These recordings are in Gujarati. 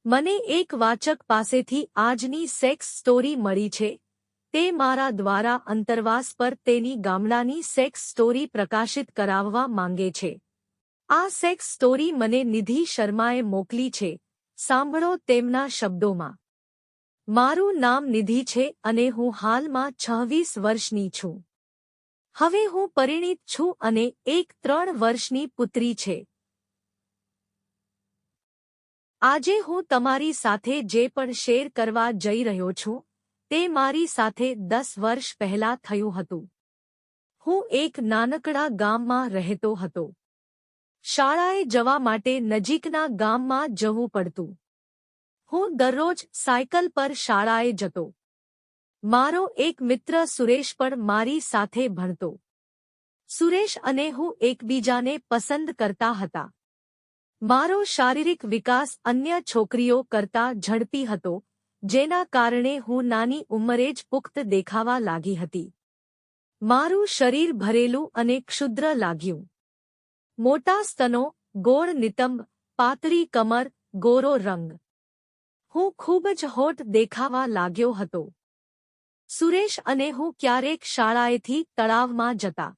મને એક વાચક પાસેથી આજની સેક્સ સ્ટોરી મળી છે. તે મારા દ્વારા અંતરવાસ પર તેની ગામડાની સેક્સ સ્ટોરી પ્રકાશિત કરાવવા માંગે છે. આ સેક્સ સ્ટોરી મને નિધિ શર્માએ મોકલી છે. સાંભળો તેમના શબ્દોમાં. મારું નામ નિધિ છે અને હું હાલમાં 26 વર્ષની છું. હવે હું પરિણીત છું અને એક 3 વર્ષની પુત્રી છે. આજે હું તમારી સાથે જે પણ શેર કરવા જઈ રહ્યો છું તે મારી સાથે 10 વર્ષ પહેલા થયું હતું. હું એક નાનકડા ગામમાં રહેતો હતો. શાળાએ જવા માટે નજીકના ગામમાં જવું પડતું. હું દરરોજ સાયકલ પર શાળાએ જતો. મારો એક મિત્ર સુરેશ પણ મારી સાથે ભણતો. સુરેશ અને હું એકબીજાને પસંદ કરતા હતા. મારો શારીરિક વિકાસ અન્ય છોકરીઓ કરતાં ઝડપી હતો, જેના કારણે હું નાની ઉંમરે જ પુખ્ત દેખાવા લાગી હતી. મારું શરીર ભરેલું અને ક્ષુદ્ર લાગ્યું. મોટા સ્તનો, ગોળ નિતંબ, પાતળી કમર, ગોરો રંગ. હું ખૂબ જ હોટ દેખાવા લાગ્યો હતો. સુરેશ અને હું ક્યારેક શાળાએથી તળાવમાં જતા.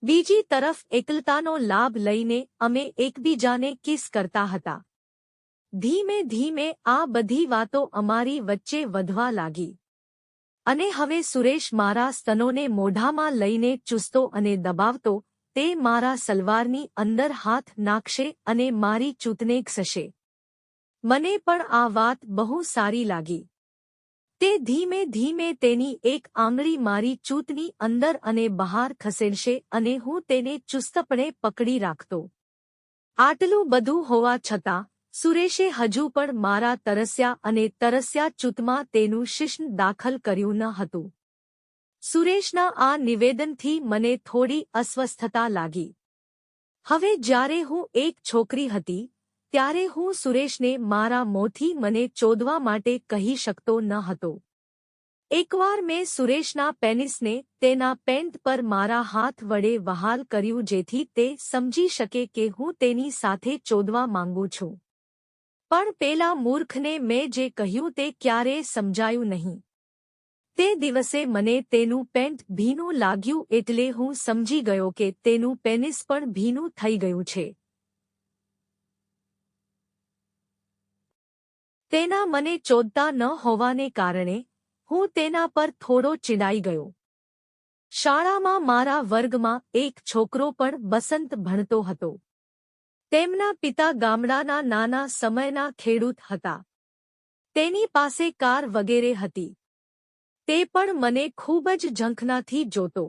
બીજી તરફ એકલતાનો લાભ લઈને અમે એકબીજાને કિસ કરતા હતા. ધીમે ધીમે આ બધી વાતો અમારી વચ્ચે વધવા લાગી. અને હવે સુરેશ મારા સ્તનોને મોઢામાં લઈને ચૂસતો અને દબાવતો. તે મારા સલવારની અંદર હાથ નાખશે અને મારી ચૂંટને ઘસશે. મને પણ આ વાત બહુ સારી લાગી. તે ધીમે ધીમે તેની એક આંગળી મારી ચૂંટની અંદર અને બહાર ખસેડશે અને હું તેને ચુસ્તપણે પકડી રાખતો. આટલું બધું હોવા છતાં સુરેશે હજુ પણ મારા તરસ્યા ચૂંટમાં તેનું શિશ્ન દાખલ કર્યું ન હતું. સુરેશના આ નિવેદનથી મને થોડી અસ્વસ્થતા લાગી. હવે જ્યારે હું એક છોકરી હતી ત્યારે હું સુરેશને મારા મોંથી મને ચોદવા માટે કહી શકતો ન હતો. એકવાર મેં સુરેશના પેનિસને તેના પેન્ટ પર મારા હાથ વડે વહાલ કર્યું જેથી તે સમજી શકે કે હું તેની સાથે ચોદવા માંગુ છું. પણ પેલા મૂર્ખને મેં જે કહ્યું તે ક્યારેય સમજાયું નહીં. તે દિવસે મને તેનું પેન્ટ ભીનું લાગ્યું એટલે હું સમજી ગયો કે તેનું પેનિસ પણ ભીનું થઈ ગયું છે. તેના મને ચોદતા ન હોવાને કારણે હું તેના પર થોડો ચીડાઈ ગયો. શાળામાં મારા વર્ગમાં એક છોકરો પણ બસંત ભણતો હતો. તેમના પિતા ગામડાના નાના સમયના ખેડૂત હતા. તેની પાસે કાર વગેરે હતી. તે પણ મને ખૂબ જ ઝંખનાથી જોતો.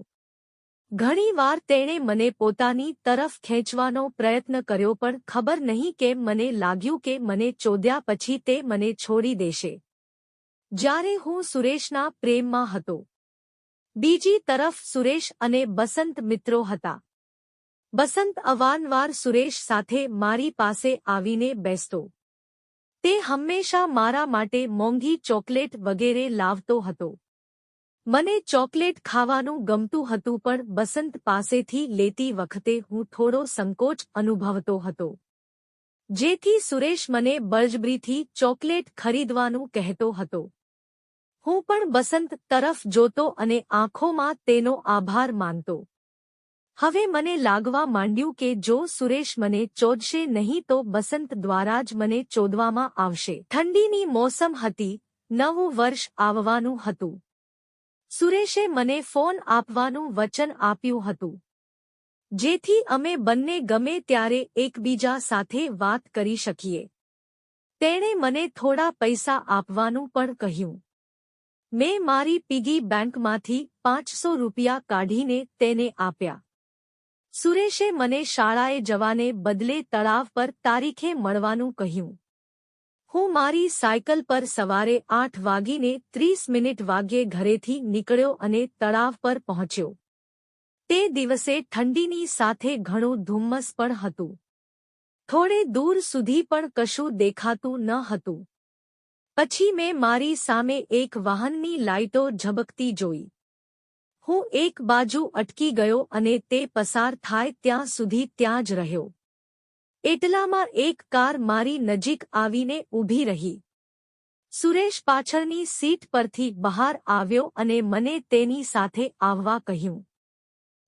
ઘણીવાર તેણે મને પોતાની તરફ ખેંચવાનો પ્રયત્ન કર્યો પણ ખબર નહીં કેમ મને લાગ્યું કે મને ચોદ્યા પછી તે મને છોડી દેશે. જ્યારે હું સુરેશના પ્રેમમાં હતો. બીજી તરફ સુરેશ અને બસંત મિત્રો હતા. બસંત અવારનવાર સુરેશ સાથે મારી પાસે આવીને બેસતો. તે હંમેશા મારા માટે મોંઘી ચોકલેટ વગેરે લાવતો હતો. મને ચોકલેટ ખાવાનું ગમતું હતું પણ બસંત પાસેથી લેતી વખતે હું થોડો સંકોચ અનુભવતો હતો. જેથી સુરેશ મને બળજબરીથી ચોકલેટ ખરીદવાનું કહેતો હતો. હું પણ બસંત તરફ જોતો અને આંખોમાં તેનો આભાર માનતો. હવે મને લાગવા માંડ્યું કે જો સુરેશ મને ચોદશે નહીં તો બસંત દ્વારા જ મને ચોદવામાં આવશે. ઠંડીની મોસમ હતી, નવું વર્ષ આવવાનું હતું. સુરેશે મને ફોન આપવાનું વચન આપ્યું હતું. જેથી અમે બંને ગમે ત્યારે એકબીજા સાથે વાત કરી શકીએ. તેણે મને થોડા પૈસા આપવાનું પણ કહ્યું. મેં મારી પિગી બેંકમાંથી 500 રૂપિયા કાઢીને તેને આપ્યા. સુરેશે મને શાળાએ જવાને બદલે તળાવ પર તારીખે મળવાનું કહ્યું. હું મારી સાયકલ પર સવારે 8:30 ઘરેથી નીકળ્યો અને તળાવ પર પહોંચ્યો. તે દિવસે ઠંડીની સાથે ઘણું ધુમ્મસ પણ હતું. થોડે દૂર સુધી પણ કશું દેખાતું ન હતું. પછી મેં મારી સામે એક વાહનની લાઇટો ઝબકતી જોઈ. હું એક બાજુ અટકી ગયો અને તે પસાર થાય ત્યાં સુધી ત્યાં જ રહ્યો. એટલામાં એક કાર મારી નજીક આવીને ઊભી રહી. સુરેશ પાછળની સીટ પરથી બહાર આવ્યો અને મને તેની સાથે આવવા કહ્યું.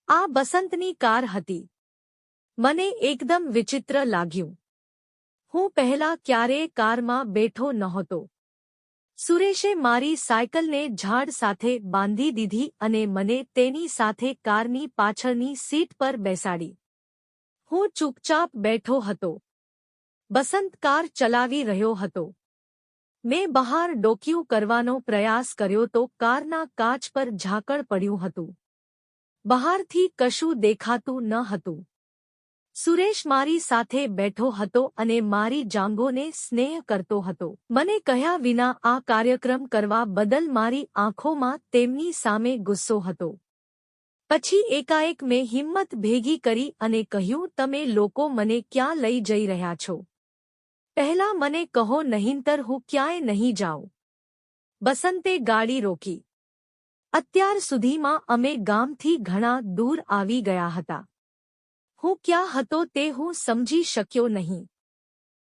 આ બસંતની કાર હતી. મને એકદમ વિચિત્ર લાગ્યું. હું પહેલા ક્યારેય કારમાં બેઠો નહોતો. સુરેશે મારી સાયકલને ઝાડ સાથે બાંધી દીધી અને મને તેની સાથે કારની પાછળની સીટ પર બેસાડી. હું ચૂપચાપ બેઠો હતો. બસંત કાર ચલાવી રહ્યો હતો. મેં બહાર ડોકિયું કરવાનો પ્રયાસ કર્યો તો કારના કાચ પર ઝાકળ પડ્યું હતું. બહારથી કશું દેખાતું ન હતું. સુરેશ મારી સાથે બેઠો હતો અને મારી જાંઘોને સ્નેહ કરતો હતો. મને કહ્યા વિના આ કાર્યક્રમ કરવા બદલ મારી આંખોમાં તેમની સામે ગુસ્સો હતો. પછી એકાએક મેં હિંમત ભેગી કરી અને કહ્યું, તમે લોકો મને ક્યાં લઈ જઈ રહ્યા છો? પહેલા મને કહો, નહીંતર હું ક્યાંય નહીં જાઉં. બસંતે ગાડી રોકી. અત્યાર સુધીમાં અમે ગામથી ઘણા દૂર આવી ગયા હતા. હું ક્યાં હતો તે હું સમજી શક્યો નહીં.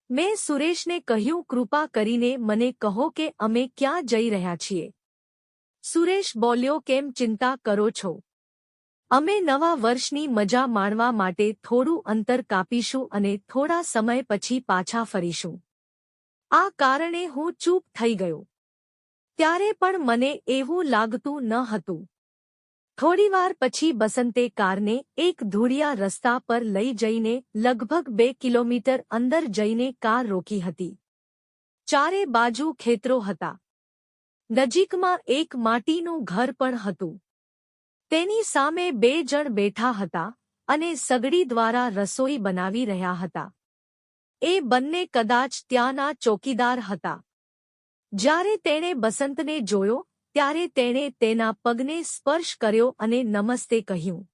મેં સુરેશને કહ્યું, કૃપા કરીને મને કહો કે અમે ક્યાં જઈ રહ્યા છીએ. સુરેશ બોલ્યો, કેમ ચિંતા કરો છો? અમે નવા વર્ષની મજા માણવા માટે થોડું અંતર કાપીશું અને થોડા સમય પછી પાછા ફરીશું. આ કારણે હું ચૂપ થઈ ગયો. ત્યારે પણ મને એવું લાગતું ન હતું. થોડીવાર પછી બસંતે કારને એક ધૂળિયા રસ્તા પર લઈ જઈને લગભગ 2 કિલોમીટર અંદર જઈને કાર રોકી હતી. ચારે બાજુ ખેતરો હતા. નજીકમાં એક માટીનું ઘર પણ હતું. તેની સામે 2 જણ બેઠા હતા અને સગડી દ્વારા રસોઈ બનાવી રહ્યા હતા. એ બંને કદાચ ત્યાંના ચોકીદાર હતા. જ્યારે તેણે બસંતને જોયો ત્યારે તેણે તેના પગને સ્પર્શ કર્યો અને નમસ્તે કહ્યું.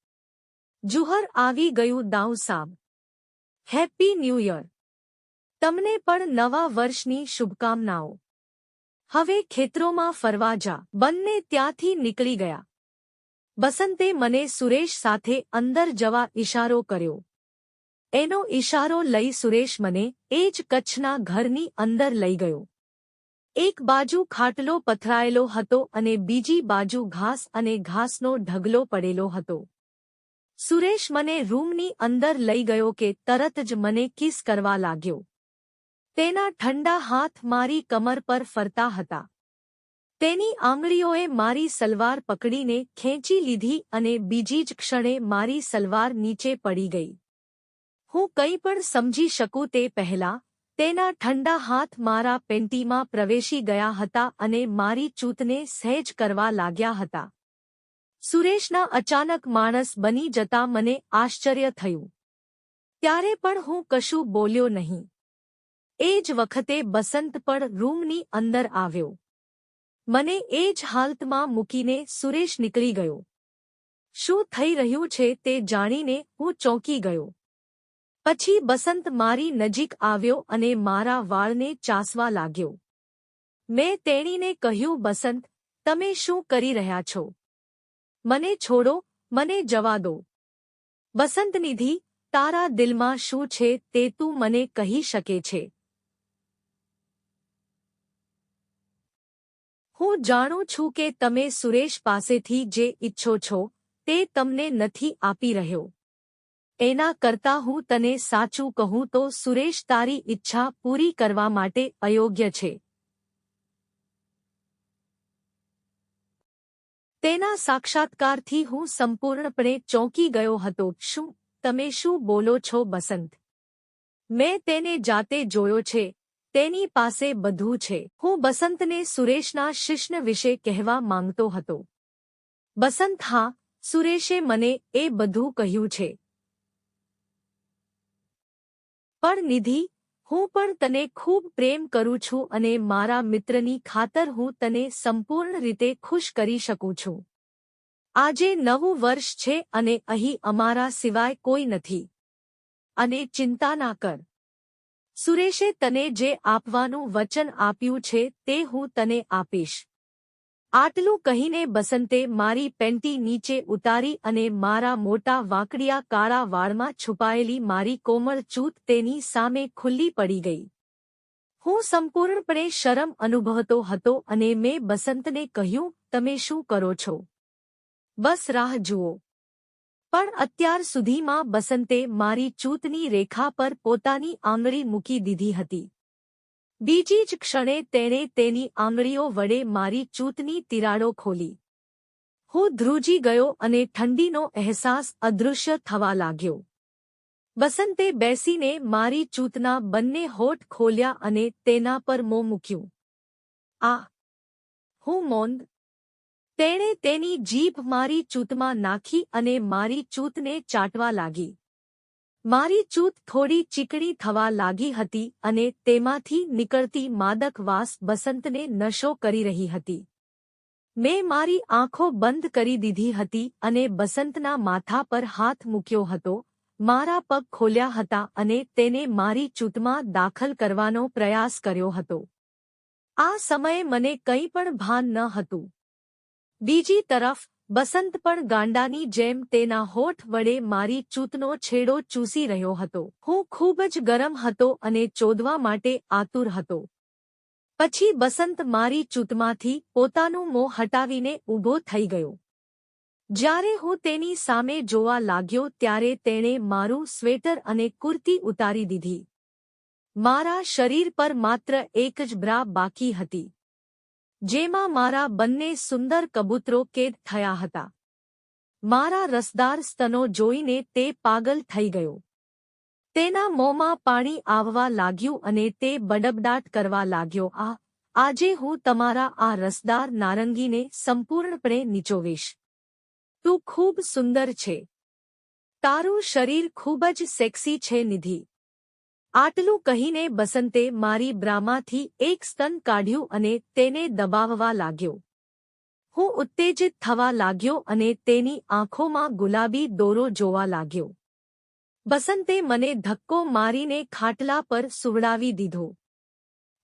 જુહર આવી ગયું દાઉ સાબ. Happy new year. તમને પણ નવા વર્ષની શુભકામનાઓ. હવે ખેતરોમાં ફરવા જા. બંને ત્યાંથી નીકળી ગયા. બસંતે મને સુરેશ સાથે અંદર જવા ઇશારો કર્યો. એનો ઇશારો લઈ સુરેશ મને એ જ કચ્છના ઘરની અંદર લઈ ગયો. એક બાજુ ખાટલો પથરાયેલો હતો અને બીજી બાજુ ઘાસ અને ઘાસનો ઢગલો પડેલો હતો. સુરેશ મને રૂમની અંદર લઈ ગયો કે તરત જ મને કિસ કરવા લાગ્યો. તેના ઠંડા હાથ મારી કમર પર ફરતા હતા. તેની આંગળીઓએ મારી સલવાર પકડીને ખેંચી લીધી અને બીજી જ ક્ષણે મારી સલવાર નીચે પડી ગઈ. હું કંઈ પણ સમજી શકું તે પહેલાં તેના ઠંડા હાથ મારા પેન્ટીમાં પ્રવેશી ગયા હતા અને મારી ચૂંટને સહેજ કરવા લાગ્યા હતા. સુરેશના અચાનક માણસ બની જતા મને આશ્ચર્ય થયું. ત્યારે પણ હું કશું બોલ્યો નહીં. એ જ વખતે બસંત પણ રૂમની અંદર આવ્યો. મને એ જ હાલતમાં મૂકીને સુરેશ નીકળી ગયો. શું થઈ રહ્યું છે તે જાણીને હું ચોંકી ગયો. પછી બસંત મારી નજીક આવ્યો અને મારા વાળને ચાસવા લાગ્યો. મેં તેણીને કહ્યું, બસંત, તમે શું કરી રહ્યા છો? મને છોડો, મને જવા દો. બસંતનિધિ, તારા દિલમાં શું છે તે તું મને કહી શકે છે? હું જાણું છું કે તમે સુરેશ પાસેથી જે ઈચ્છો છો તે તમને નથી આપી રહ્યો. એના કરતાં હું તને સાચું કહું તો સુરેશ તારી ઈચ્છા પૂરી કરવા માટે અયોગ્ય છે. તેના સાક્ષાત્કારથી હું સંપૂર્ણપણે ચોંકી ગયો હતો. શું તમે શું બોલો છો બસંત? મેં તેને જાતે જોયો છે. તેની પાસે બધું છે. હું બસંતને સુરેશના શિશ્ન વિશે કહેવા માંગતો હતો. બસંત, હા, સુરેશે મને એ બધું કહ્યું છે. પણ નિધિ, હું પણ તને ખૂબ પ્રેમ કરું છું અને મારા મિત્રની ખાતર હું તને સંપૂર્ણ રીતે ખુશ કરી શકું છું. આજે નવું વર્ષ છે અને અહીં અમારા સિવાય કોઈ નથી. અને ચિંતા ના કર. સુરેશે તને જે આપવાનું વચન આપ્યું છે તે હું તને આપીશ. આટલું કહીને બસંતે મારી પેન્ટી નીચે ઉતારી અને મારા મોટા વાંકડિયા કાળા વાળમાં છુપાયેલી મારી કોમળ ચૂંટ તેની સામે ખુલ્લી પડી ગઈ. હું સંપૂર્ણપણે શરમ અનુભવતો હતો અને મેં બસંતને કહ્યું, તમે શું કરો છો? બસ રાહ જુઓ. પણ અત્યાર સુધીમાં બસંતે મારી ચૂંટની રેખા પર પોતાની આંગળી મૂકી દીધી હતી. બીજી જ ક્ષણે તેણે તેની આંગળીઓ વડે મારી ચૂંટની તિરાડો ખોલી. હું ધ્રુજી ગયો અને ઠંડીનો અહેસાસ અદૃશ્ય થવા લાગ્યો. બસંતે બેસીને મારી ચૂંટના બંને હોઠ ખોલ્યા અને તેના પર મોં મૂક્યું. આ હું મૌન. તેણે તેની જીભ મારી ચૂંટમાં નાખી અને મારી ચૂંટને ચાટવા લાગી. મારી ચૂંટ થોડી ચીકણી થવા લાગી હતી અને તેમાંથી નીકળતી માદક વાસ બસંતને નશો કરી રહી હતી. મેં મારી આંખો બંધ કરી દીધી હતી અને બસંતના માથા પર હાથ મૂક્યો હતો, મારા પગ ખોલ્યા હતા અને તેને મારી ચૂંટમાં દાખલ કરવાનો પ્રયાસ કર્યો હતો. આ સમયે મને કંઈ પણ ભાન ન હતું. બીજી તરફ બસંત પણ ગાંડાની જેમ તેના હોઠ વડે મારી ચૂંટનો છેડો ચૂસી રહ્યો હતો. હું ખૂબ જ ગરમ હતો અને ચોદવા માટે આતુર હતો. પછી બસંત મારી ચૂંટમાંથી પોતાનું મોં હટાવીને ઊભો થઈ ગયો. જ્યારે હું તેની સામે જોવા લાગ્યો ત્યારે તેણે મારું સ્વેટર અને કુર્તી ઉતારી દીધી. મારા શરીર પર માત્ર એક જ બ્રા બાકી હતી, જેમાં મારા બંને સુંદર કબૂતરો કેદ થયા હતા. મારા રસદાર સ્તનો જોઈને તે પાગલ થઈ ગયો. તેના મોંમાં પાણી આવવા લાગ્યું અને તે બડબડાટ કરવા લાગ્યો. આજે હું તમારા આ રસદાર નારંગીને સંપૂર્ણપણે નીચોવીશ. તું ખૂબ સુંદર છે. તારું શરીર ખૂબ જ સેક્સી છે નિધિ. આટલું કહીને બસંતે મારી બ્રામાંથી એક સ્તન કાઢ્યું અને તેને દબાવવા લાગ્યો. હું ઉત્તેજિત થવા લાગ્યો અને તેની આંખોમાં ગુલાબી દોરો જોવા લાગ્યો. બસંતે મને ધક્કો મારીને ખાટલા પર સુવડાવી દીધો.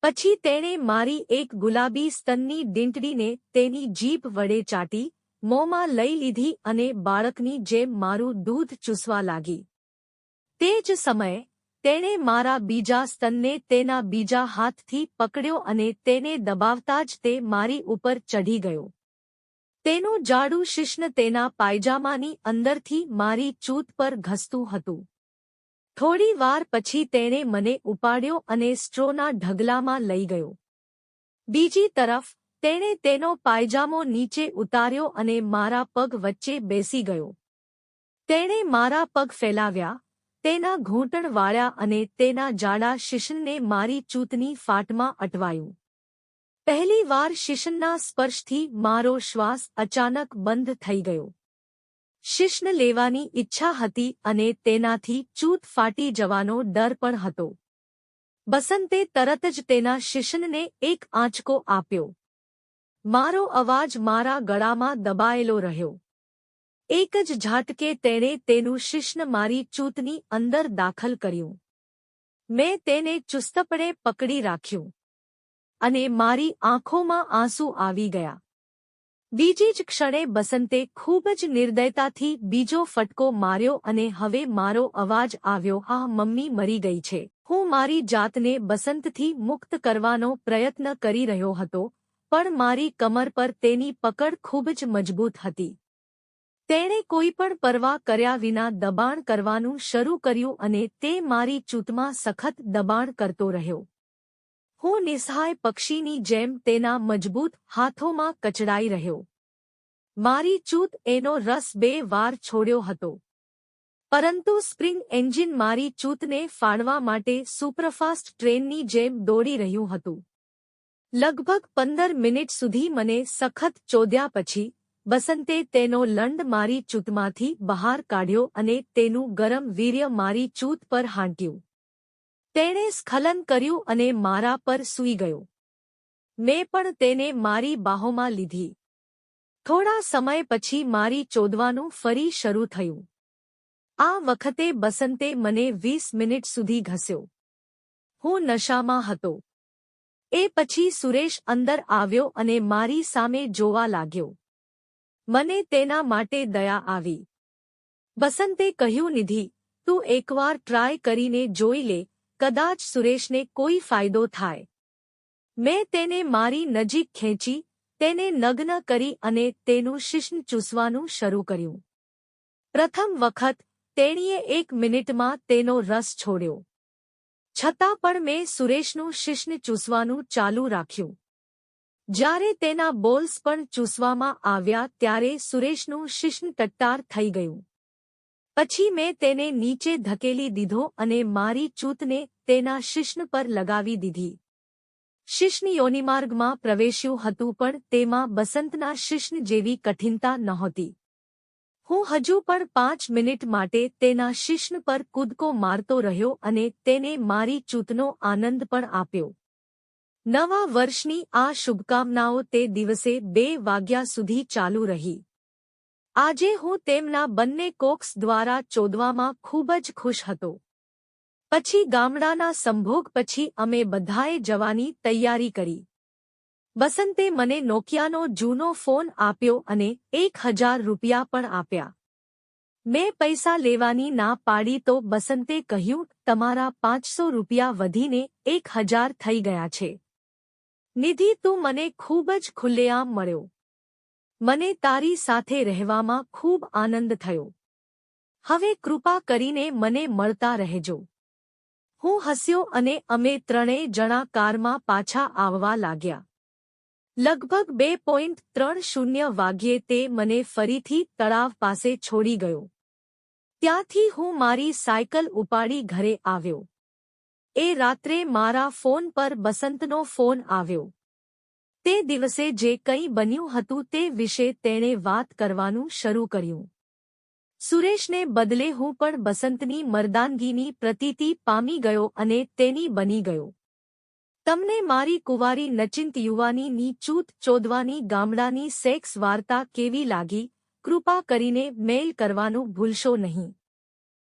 પછી તેણે મારી એક ગુલાબી સ્તનની ડીંટડીને તેની જીભ વડે ચાટી, મોંમાં લઈ લીધી અને બાળકની જેમ મારું દૂધ ચૂસવા લાગી. તે જ સમયે તેણે મારા બીજા સ્તનને તેના બીજા હાથથી પકડ્યો અને તેને દબાવતા જ તે મારી ઉપર ચઢી ગયો. તેનું જાડું શિશ્ન તેના પાયજામાની અંદરથી મારી ચૂંટ પર ઘસતું હતું. થોડી વાર પછી તેણે મને ઉપાડ્યો અને સ્ટ્રોના ઢગલામાં લઈ ગયો. બીજી તરફ તેણે તેનો પાયજામો નીચે ઉતાર્યો અને મારા પગ વચ્ચે બેસી ગયો. તેણે મારા પગ ફેલાવ્યા, તેના ઘૂંટણ વાળ્યા અને તેના જાડા શિશનને મારી ચૂંટની ફાટમાં અટવાયું. પહેલી વાર શિશનના સ્પર્શથી મારો શ્વાસ અચાનક બંધ થઈ ગયો. શિશ્ન લેવાની ઈચ્છા હતી અને તેનાથી ચૂંટ ફાટી જવાનો ડર પણ હતો. બસંતે તરત જ તેના શિશનને એક આંચકો આપ્યો. મારો અવાજ મારા ગળામાં દબાયેલો રહ્યો. એક જ ઝાટકે તેણે તેનું શિશ્ન મારી ચૂંટની અંદર દાખલ કર્યું. મેં તેને ચુસ્તપણે પકડી રાખ્યું અને મારી આંખોમાં આંસુ આવી ગયા. બીજી જ ક્ષણે બસંતે ખૂબ જ નિર્દયતાથી બીજો ફટકો માર્યો અને હવે મારો અવાજ આવ્યો, મમ્મી મરી ગઈ છે. હું મારી જાતને બસંતથી મુક્ત કરવાનો પ્રયત્ન કરી રહ્યો હતો, પણ મારી કમર પર તેની પકડ ખૂબ જ મજબૂત હતી. તેણે કોઈ પણ પરવા કર્યા વિના દબાણ કરવાનું શરૂ કર્યું અને તે મારી ચૂંટમાં સખત દબાણ કરતો રહ્યો. હું નિસહાય પક્ષીની જેમ તેના મજબૂત હાથોમાં કચડાઈ રહ્યો. મારી ચૂંટ એનો રસ 2 વાર છોડ્યો હતો, પરંતુ સ્પ્રિંગ એન્જિન મારી ચૂંટને ફાડવા માટે સુપરફાસ્ટ ટ્રેનની જેમ દોડી રહ્યું હતું. લગભગ 15 મિનિટ સુધી મને સખત ચોદ્યા પછી બસંતે તેનો લંડ મારી ચૂંટમાંથી બહાર કાઢ્યો અને તેનું ગરમ વીર્ય મારી ચૂંટ પર હાંટ્યું. તેણે સ્ખલન કર્યું અને મારા પર સૂઈ ગયો. મેં પણ તેને મારી બાહોમાં લીધી. થોડા સમય પછી મારી ચોદવાનું ફરી શરૂ થયું. આ વખતે બસંતે મને 20 મિનિટ સુધી ઘસ્યો. હું નશામાં હતો. એ પછી સુરેશ અંદર આવ્યો અને મારી સામે જોવા લાગ્યો. મને તેના માટે દયા આવી. બસંતે કહ્યું, નિધિ, તું એકવાર ટ્રાય કરીને જોઈ લે, કદાચ સુરેશને કોઈ ફાયદો થાય. મેં તેને મારી નજીક ખેંચી, તેને નગ્ન કરી અને તેનું શિશ્ન ચૂસવાનું શરૂ કર્યું. પ્રથમ વખત તેણીએ 1 મિનિટમાં તેનો રસ છોડ્યો. છતાં પણ મેં સુરેશનું શિશ્ન ચૂસવાનું ચાલુ રાખ્યું. જ્યારે તેના બોલ્સ પણ ચૂસવામાં આવ્યા ત્યારે સુરેશનું શિશ્ન ટટ્ટાર થઈ ગયું. પછી મેં તેને નીચે ધકેલી દીધો અને મારી ચૂંટને તેના શિશ્ન પર લગાવી દીધી. શિશ્ન યોનિમાર્ગમાં પ્રવેશ્યું હતું પણ તેમાં બસંતના શિશ્ન જેવી કઠિનતા નહોતી. હું હજુ પણ 5 મિનિટ માટે તેના શિશ્ન પર કૂદકો મારતો રહ્યો અને તેને મારી ચૂંટનો આનંદ પણ આપ્યો. નવા વર્ષની આ શુભકામનાઓ તે દિવસે 2 વાગ્યા સુધી ચાલુ રહી. આજે હું તેમના બંને કોક્સ દ્વારા ચોદવામાં ખૂબ જ ખુશ હતો. પછી ગામડાના સંભોગ પછી અમે બધાએ જવાની તૈયારી કરી. બસંતે મને નોકિયાનો જૂનો ફોન આપ્યો અને 1000 રૂપિયા પણ આપ્યા. મેં પૈસા લેવાની ના પાડી તો બસંતે કહ્યું, તમારા 500 રૂપિયા વધીને 1000 થઈ ગયા છે. નિધિ, તું મને ખૂબ જ ખુલ્લેઆમ મળ્યો. મને તારી સાથે રહેવામાં ખૂબ આનંદ થયો. હવે કૃપા કરીને મને મળતા રહેજો. હું હસ્યો અને અમે ત્રણેય જણા કારમાં પાછા આવવા લાગ્યા. લગભગ 2:30 વાગ્યે તે મને ફરીથી તળાવ પાસે છોડી ગયો. ત્યાંથી હું મારી સાયકલ ઉપાડી ઘરે આવ્યો. એ રાત્રે મારા ફોન પર બસંતનો ફોન આવ્યો. તે દિવસે જે કંઈ બન્યું હતું તે વિશે તેણે વાત કરવાનું શરૂ કર્યું. સુરેશને બદલે હું પણ બસંતની મર્દાનગીની પ્રતીતિ પામી ગયો અને તેની બની ગયો. તમને મારી કુંવારી નચિંત યુવાનીની ચૂત ચોદવાની ગામડાની સેક્સ વાર્તા કેવી લાગી? કૃપા કરીને મેલ કરવાનું ભૂલશો નહીં.